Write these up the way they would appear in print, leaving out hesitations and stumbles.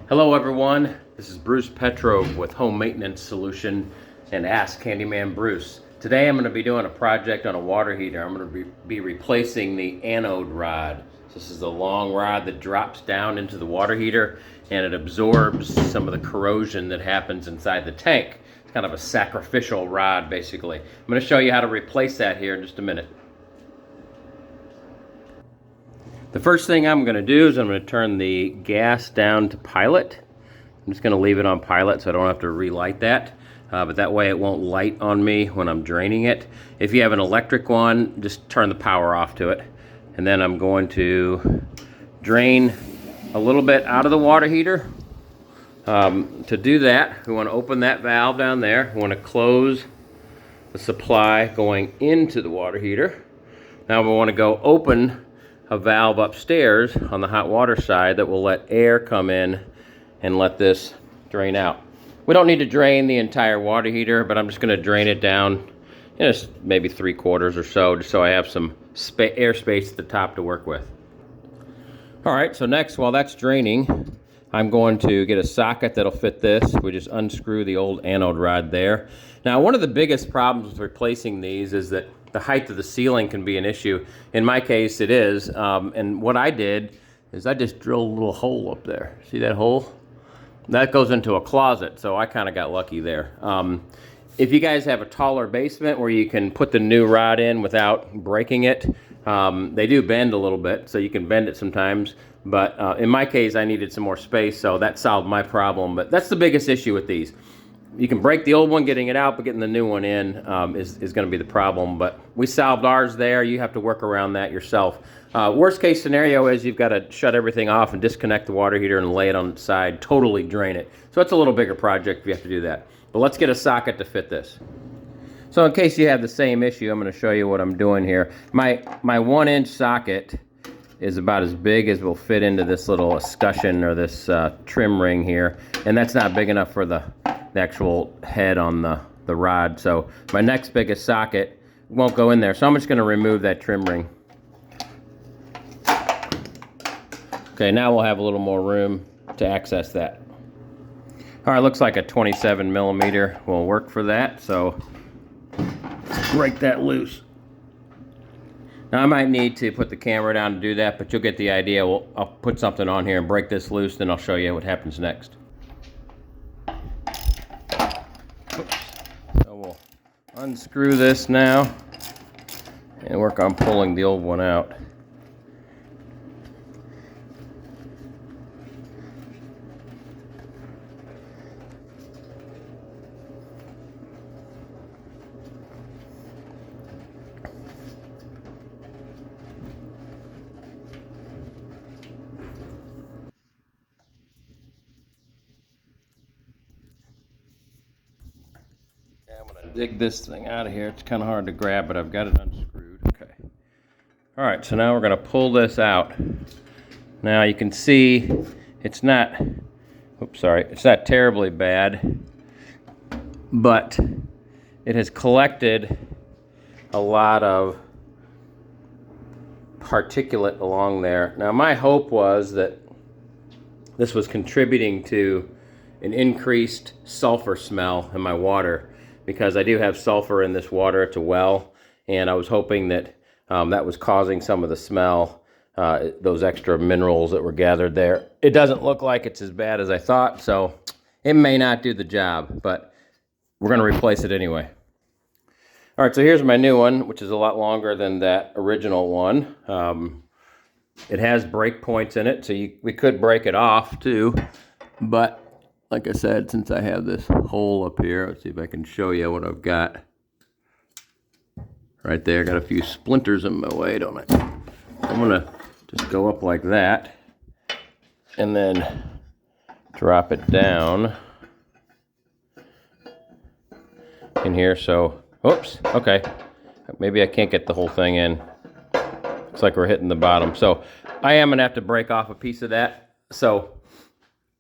Hello everyone, this is Bruce Petrov with Home Maintenance Solution and Ask Handyman Bruce. Today I'm going to be doing a project on a water heater. I'm going to be replacing the anode rod. This is the long rod that drops down into the water heater and it absorbs some of the corrosion that happens inside the tank. It's kind of a sacrificial rod basically. I'm going to show you how to replace that here in just a minute. The first thing I'm going to do is I'm going to turn the gas down to pilot. I'm just going to leave it on pilot so I don't have to relight that. But that way it won't light on me when I'm draining it. If you have an electric one, just turn the power off to it. And then I'm going to drain a little bit out of the water heater. To do that, we want to open that valve down there. We want to close the supply going into the water heater. Now we want to go open a valve upstairs on the hot water side that will let air come in and let this drain out. We don't need to drain the entire water heater, but I'm just going to drain it down, maybe 3/4 or so, just so I have some air space at the top to work with. All right, so next, while that's draining, I'm going to get a socket that'll fit this. We just unscrew the old anode rod there. Now, one of the biggest problems with replacing these is that the height of the ceiling can be an issue. In my case, it is. And what I did is I just drilled a little hole up there. See that hole? That goes into a closet, so I kind of got lucky there. If you guys have a taller basement where you can put the new rod in without breaking it, they do bend a little bit, so you can bend it sometimes. But in my case, I needed some more space, so that solved my problem. But that's the biggest issue with these. You can break the old one getting it out, but getting the new one in is going to be the problem. But we solved ours there. You have to work around that yourself. Worst case scenario is you've got to shut everything off and disconnect the water heater and lay it on its side, totally drain it. So it's a little bigger project if you have to do that. But let's get a socket to fit this. So in case you have the same issue, I'm going to show you what I'm doing here. My 1-inch socket is about as big as will fit into this little escutcheon or this trim ring here. And that's not big enough for the actual head on the rod. So my next biggest socket won't go in there. So I'm just going to remove that trim ring. Okay, now we'll have a little more room to access that. All right, looks like a 27 millimeter will work for that. So let's break that loose. Now I might need to put the camera down to do that, but you'll get the idea. I'll put something on here and break this loose, then I'll show you what happens next. Oops. So we'll unscrew this now and work on pulling the old one out. I'm going to dig this thing out of here. It's kind of hard to grab, but I've got it unscrewed. Okay. All right, so now we're going to pull this out. Now you can see it's not, it's not terribly bad, but it has collected a lot of particulate along there. Now my hope was that this was contributing to an increased sulfur smell in my water, because I do have sulfur in this water. It's a well, and I was hoping that that was causing some of the smell, those extra minerals that were gathered there. It doesn't look like it's as bad as I thought, so it may not do the job, but we're going to replace it anyway. All right, so here's my new one, which is a lot longer than that original one. It has break points in it, so we could break it off too, but like I said, since I have this hole up here, let's see if I can show you what I've got. Right there, got a few splinters in my way, don't I? I'm gonna just go up like that and then drop it down in here. So, oops, okay. Maybe I can't get the whole thing in. Looks like we're hitting the bottom. So I am gonna have to break off a piece of that. So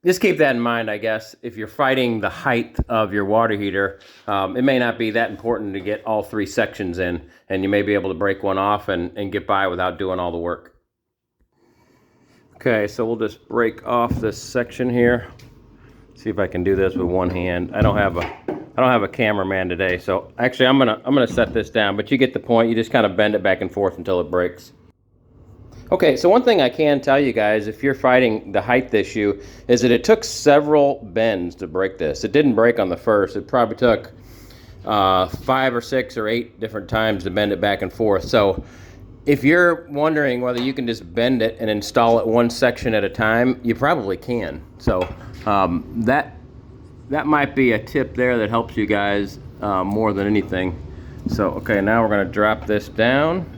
just keep that in mind, I guess. If you're fighting the height of your water heater, it may not be that important to get all 3 sections in, and you may be able to break one off and get by without doing all the work. Okay, so we'll just break off this section here. See if I can do this with one hand. I don't have a cameraman today, so actually I'm gonna set this down, but you get the point. You just kind of bend it back and forth until it breaks. Okay, so one thing I can tell you guys, if you're fighting the height issue, is that it took several bends to break this. It didn't break on the first. It probably took 5 or 6 or 8 different times to bend it back and forth. So if you're wondering whether you can just bend it and install it one section at a time, you probably can. So that might be a tip there that helps you guys more than anything. So okay, now we're going to drop this down.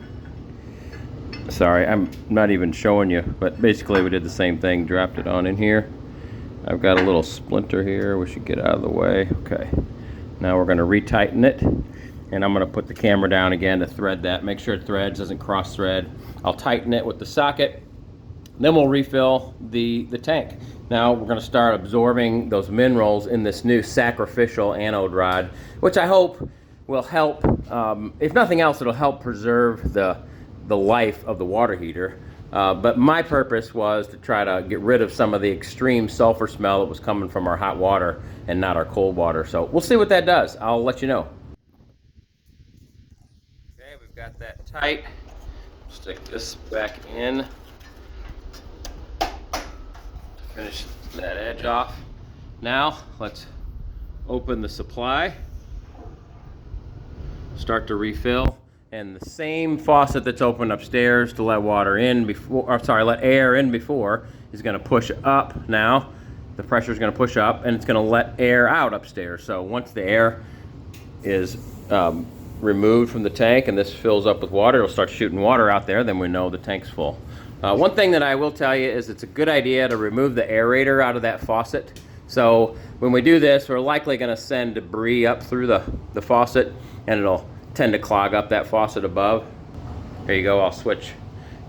Sorry, I'm not even showing you, but basically we did the same thing. Dropped it on in here. I've got a little splinter here. We should get out of the way. Okay. Now we're going to retighten it, and I'm going to put the camera down again to thread that. Make sure it threads, doesn't cross thread. I'll tighten it with the socket. Then we'll refill the tank. Now we're going to start absorbing those minerals in this new sacrificial anode rod, which I hope will help. If nothing else, it'll help preserve the life of the water heater. But my purpose was to try to get rid of some of the extreme sulfur smell that was coming from our hot water and not our cold water. So we'll see what that does. I'll let you know. Okay, we've got that tight. Stick this back in. Finish that edge off. Now let's open the supply. Start to refill. And the same faucet that's open upstairs to let water in before, or sorry, let air in before, is going to push up now. The pressure is going to push up, and it's going to let air out upstairs. So once the air is removed from the tank and this fills up with water, it'll start shooting water out there. Then we know the tank's full. One thing that I will tell you is it's a good idea to remove the aerator out of that faucet. So when we do this, we're likely going to send debris up through the faucet, and it'll tend to clog up that faucet above. There you go. I'll switch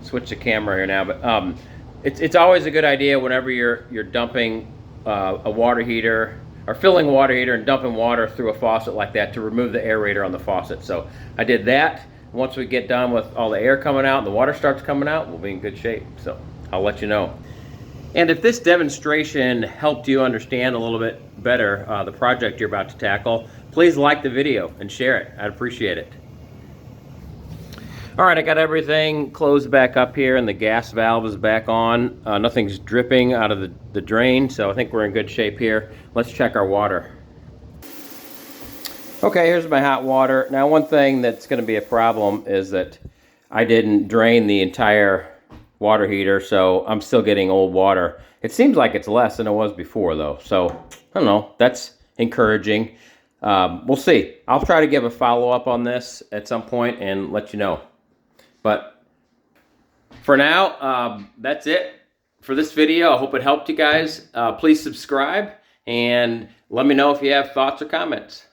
the camera here now. But it's always a good idea whenever you're dumping a water heater or filling a water heater and dumping water through a faucet like that to remove the aerator on the faucet. So I did that. Once we get done with all the air coming out and the water starts coming out, we'll be in good shape. So I'll let you know. And if this demonstration helped you understand a little bit better the project you're about to tackle, please like the video and share it. I'd appreciate it. All right, I got everything closed back up here, and the gas valve is back on. Nothing's dripping out of the drain, so I think we're in good shape here. Let's check our water. Okay, here's my hot water. Now, one thing that's going to be a problem is that I didn't drain the entire water heater, so I'm still getting old water. It seems like it's less than it was before, though. So, I don't know. That's encouraging. We'll see. I'll try to give a follow-up on this at some point and let you know. But for now, that's it for this video. I hope it helped you guys. Please subscribe and let me know if you have thoughts or comments.